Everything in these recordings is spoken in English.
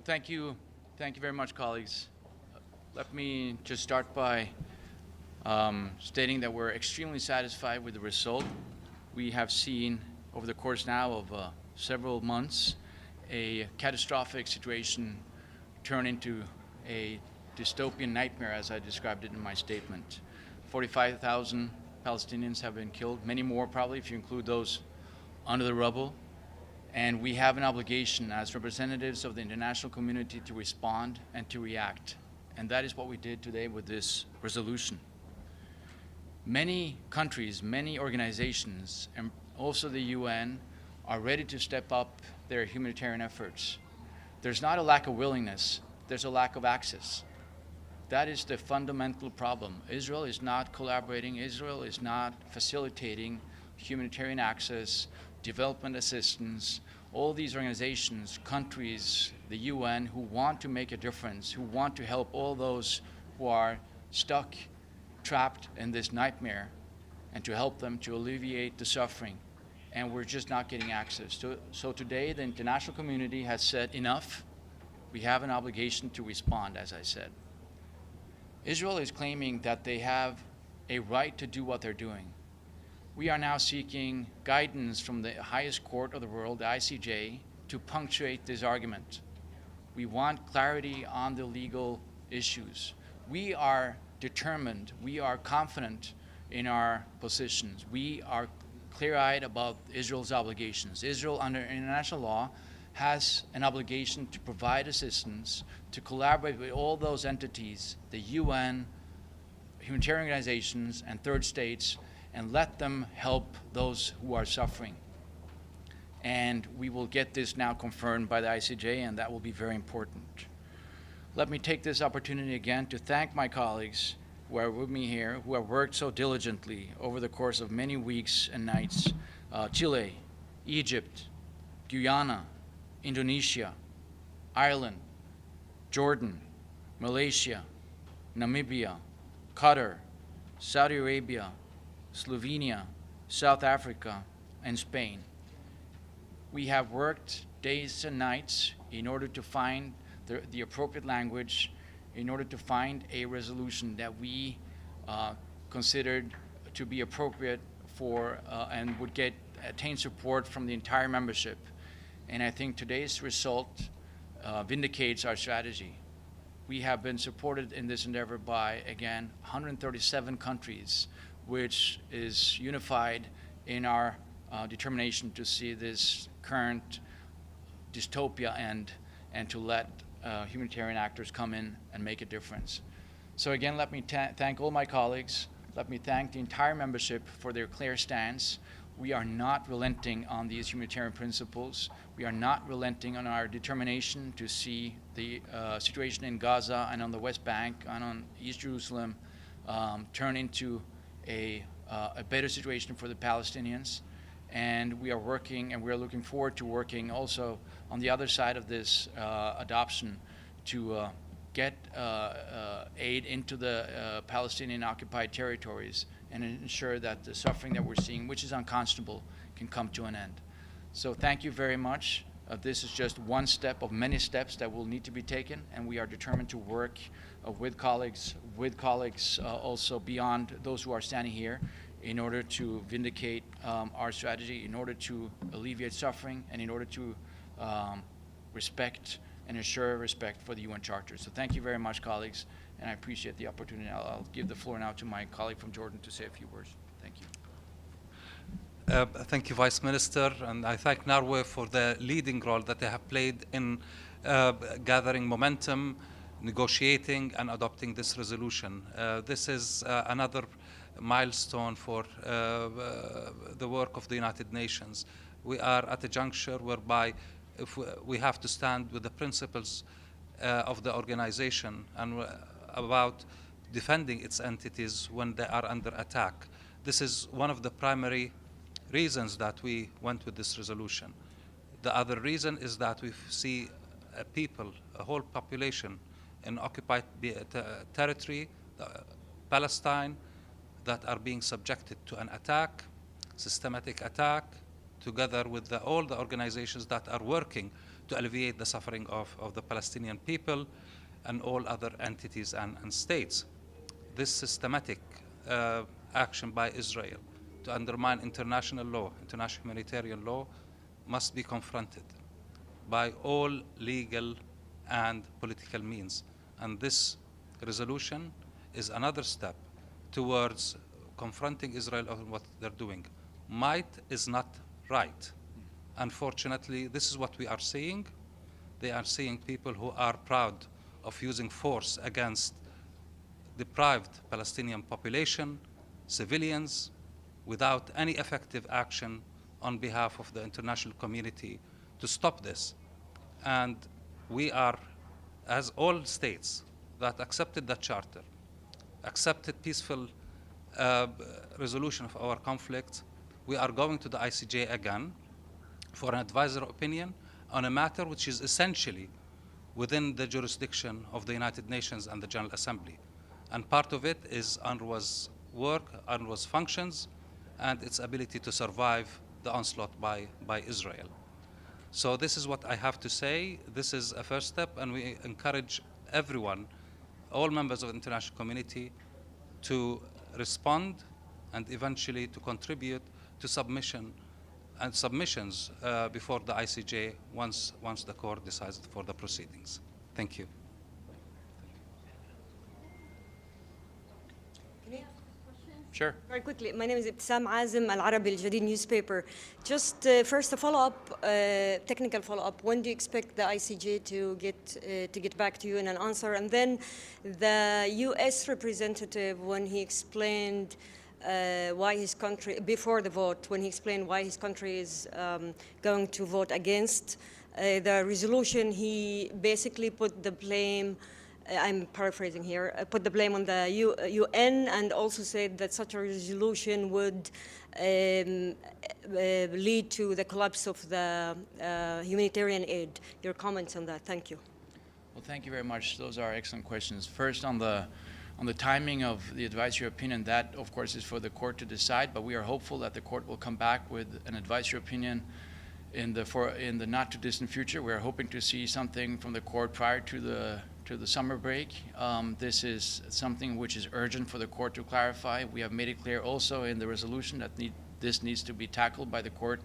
Well, thank you. Thank you very much, colleagues. Let me just start by stating that we're extremely satisfied with the result. We have seen over the course now of several months a catastrophic situation turn into a dystopian nightmare, as I described it in my statement. 45,000 Palestinians have been killed, many more probably if you include those under the rubble. And we have an obligation as representatives of the international community to respond and to react. And that is what we did today with this resolution. Many countries, many organizations, and also the UN, are ready to step up their humanitarian efforts. There's not a lack of willingness, there's a lack of access. That is the fundamental problem. Israel is not collaborating, Israel is not facilitating humanitarian access, development assistance. All these organizations, countries, the UN, who want to make a difference, who want to help all those who are stuck, trapped in this nightmare, and to help them to alleviate the suffering. And we're just not getting access. So today, the international community has said enough. We have an obligation to respond, as I said. Israel is claiming that they have a right to do what they're doing. We are now seeking guidance from the highest court of the world, the ICJ, to punctuate this argument. We want clarity on the legal issues. We are determined, we are confident in our positions. We are clear-eyed about Israel's obligations. Israel, under international law, has an obligation to provide assistance, to collaborate with all those entities, the UN, humanitarian organizations, and third states, and let them help those who are suffering. And we will get this now confirmed by the ICJ, and that will be very important. Let me take this opportunity again to thank my colleagues who are with me here, who have worked so diligently over the course of many weeks and nights. Chile, Egypt, Guyana, Indonesia, Ireland, Jordan, Malaysia, Namibia, Qatar, Saudi Arabia, Slovenia, South Africa, and Spain. We have worked days and nights in order to find the appropriate language, in order to find a resolution that we considered to be appropriate for and would attain support from the entire membership. And I think today's result vindicates our strategy. We have been supported in this endeavor by, again, 137 countries, which is unified in our determination to see this current dystopia end and to let humanitarian actors come in and make a difference. So again, let me thank all my colleagues. Let me thank the entire membership for their clear stance. We are not relenting on these humanitarian principles. We are not relenting on our determination to see the situation in Gaza and on the West Bank and on East Jerusalem turn into a better situation for the Palestinians. And we are working, and we are looking forward to working also on the other side of this adoption to get aid into the Palestinian occupied territories and ensure that the suffering that we're seeing, which is unconscionable, can come to an end. So thank you very much. This is just one step of many steps that will need to be taken, and we are determined to work with colleagues also beyond those who are standing here in order to vindicate our strategy, in order to alleviate suffering, and in order to respect and ensure respect for the UN Charter. So thank you very much, colleagues, and I appreciate the opportunity. I'll give the floor now to my colleague from Jordan to say a few words. Thank you. Thank you, Vice Minister, and I thank Norway for the leading role that they have played in gathering momentum, negotiating, and adopting this resolution. This is another milestone for the work of the United Nations. We are at a juncture whereby if we have to stand with the principles of the organization and about defending its entities when they are under attack. This is one of the primary reasons that we went with this resolution. The other reason is that we see people, a whole population in occupied territory, Palestine, that are being subjected to an attack, systematic attack, together with all the organizations that are working to alleviate the suffering of the Palestinian people and all other entities and states. This systematic action by Israel to undermine international law, international humanitarian law, must be confronted by all legal and political means. And this resolution is another step towards confronting Israel on what they're doing. Might is not right. Unfortunately, this is what we are seeing. They are seeing people who are proud of using force against deprived Palestinian population, civilians, without any effective action on behalf of the international community to stop this. And we are, as all states that accepted the charter, accepted peaceful resolution of our conflict, we are going to the ICJ again for an advisory opinion on a matter which is essentially within the jurisdiction of the United Nations and the General Assembly. And part of it is UNRWA's work, UNRWA's functions, and its ability to survive the onslaught by Israel. So this is what I have to say. This is a first step, and we encourage everyone, all members of the international community, to respond and eventually to contribute to submissions before the ICJ once the court decides for the proceedings. Thank you. Sure. Very quickly, my name is Ibtisam Azim, Al Arabi Al Jadid newspaper. Just first a follow-up, technical follow-up. When do you expect the ICJ to get back to you in an answer? And then the U.S. representative, when he explained why his country, before the vote, when he explained why his country is going to vote against the resolution, he basically put the blame, I'm paraphrasing here, put the blame on the UN, and also said that such a resolution would lead to the collapse of the humanitarian aid. Your comments on that? Thank you. Well, thank you very much. Those are excellent questions. First, on the timing of the advisory opinion, that of course is for the court to decide, but we are hopeful that the court will come back with an advisory opinion in the not too distant future. We are hoping to see something from the court prior to the summer break. This is something which is urgent for the court to clarify. We have made it clear also in the resolution that this needs to be tackled by the court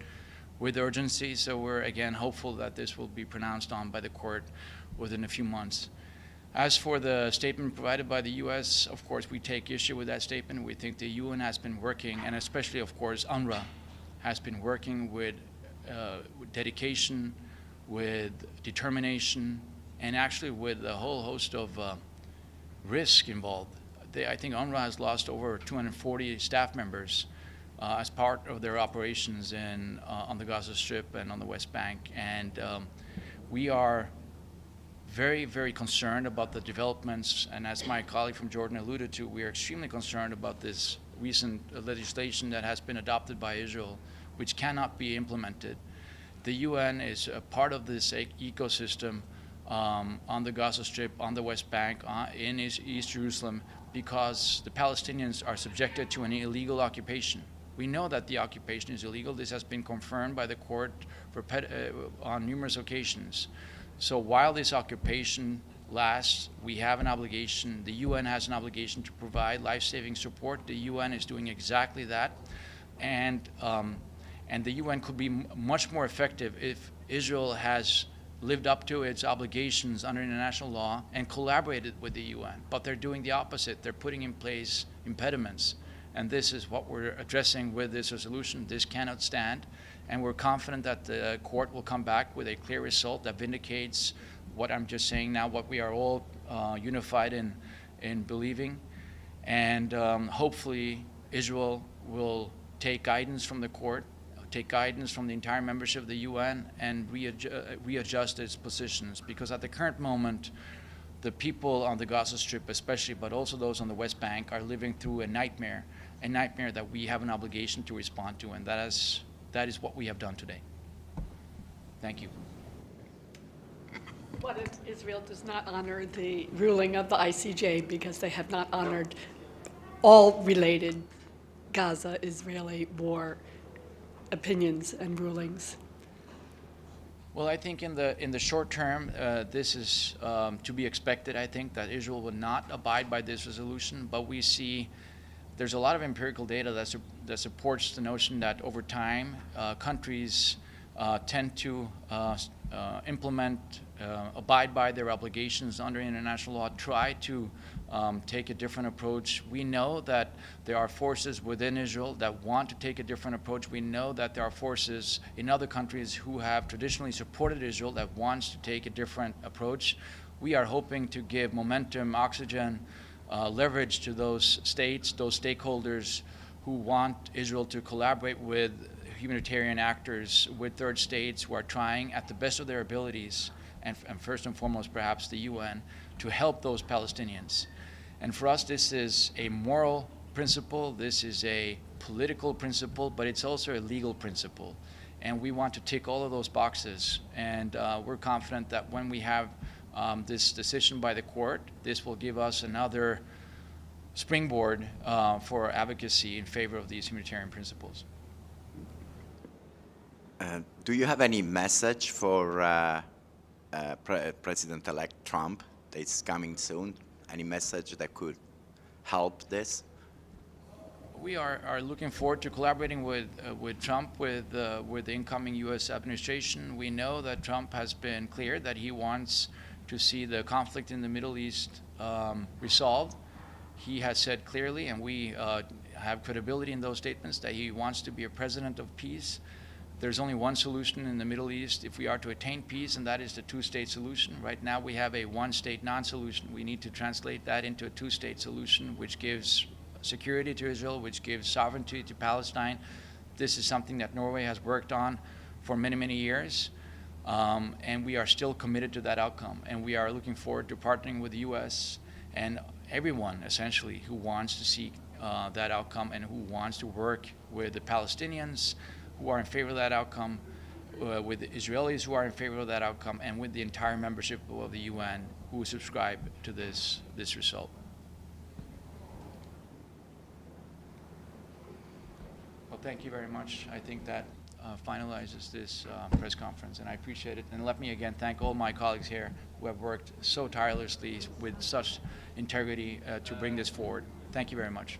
with urgency. So we're again hopeful that this will be pronounced on by the court within a few months. As for the statement provided by the U.S., of course, we take issue with that statement. We think the UN has been working, and especially, of course, UNRWA has been working with dedication, with determination, and actually with a whole host of risk involved. I think UNRWA has lost over 240 staff members as part of their operations on the Gaza Strip and on the West Bank. And we are very, very concerned about the developments, and as my colleague from Jordan alluded to, we are extremely concerned about this recent legislation that has been adopted by Israel, which cannot be implemented. The UN is a part of this ecosystem on the Gaza Strip, on the West Bank, in East Jerusalem, because the Palestinians are subjected to an illegal occupation. We know that the occupation is illegal. This has been confirmed by the court on numerous occasions. So while this occupation lasts, we have an obligation, the UN has an obligation to provide life-saving support. The UN is doing exactly that. And the UN could be much more effective if Israel has lived up to its obligations under international law and collaborated with the UN. But they're doing the opposite. They're putting in place impediments. And this is what we're addressing with this resolution. This cannot stand. And we're confident that the court will come back with a clear result that vindicates what I'm just saying now, what we are all unified in believing. And hopefully Israel will take guidance from the court, take guidance from the entire membership of the UN, and readjust its positions. Because at the current moment, the people on the Gaza Strip especially, but also those on the West Bank, are living through a nightmare that we have an obligation to respond to, and that is what we have done today. Thank you. What if Israel does not honor the ruling of the ICJ because they have not honored all related Gaza-Israeli war opinions and rulings? Well, I think in the short term, this is to be expected. I think that Israel would not abide by this resolution, but we see there's a lot of empirical data that supports the notion that over time, countries tend to implement, abide by their obligations under international law, try to take a different approach. We know that there are forces within Israel that want to take a different approach. We know that there are forces in other countries who have traditionally supported Israel that wants to take a different approach. We are hoping to give momentum, oxygen, leverage to those states, those stakeholders who want Israel to collaborate with humanitarian actors, with third states who are trying at the best of their abilities, and first and foremost perhaps the UN, to help those Palestinians. And for us, this is a moral principle, this is a political principle, but it's also a legal principle. And we want to tick all of those boxes. And we're confident that when we have this decision by the court, this will give us another springboard for advocacy in favor of these humanitarian principles. Do you have any message for President-elect Trump that's coming soon? Any message that could help this? We are looking forward to collaborating with Trump, with the incoming U.S. administration. We know that Trump has been clear that he wants to see the conflict in the Middle East resolved. He has said clearly, and we have credibility in those statements, that he wants to be a president of peace. There's only one solution in the Middle East if we are to attain peace, and that is the two-state solution. Right now we have a one-state non-solution. We need to translate that into a two-state solution, which gives security to Israel, which gives sovereignty to Palestine. This is something that Norway has worked on for many, many years, and we are still committed to that outcome. And we are looking forward to partnering with the U.S. and everyone, essentially, who wants to see that outcome and who wants to work with the Palestinians who are in favor of that outcome, with the Israelis who are in favor of that outcome, and with the entire membership of the UN who subscribe to this result. Well, thank you very much. I think that finalizes this press conference, and I appreciate it. And let me again thank all my colleagues here who have worked so tirelessly with such integrity to bring this forward. Thank you very much.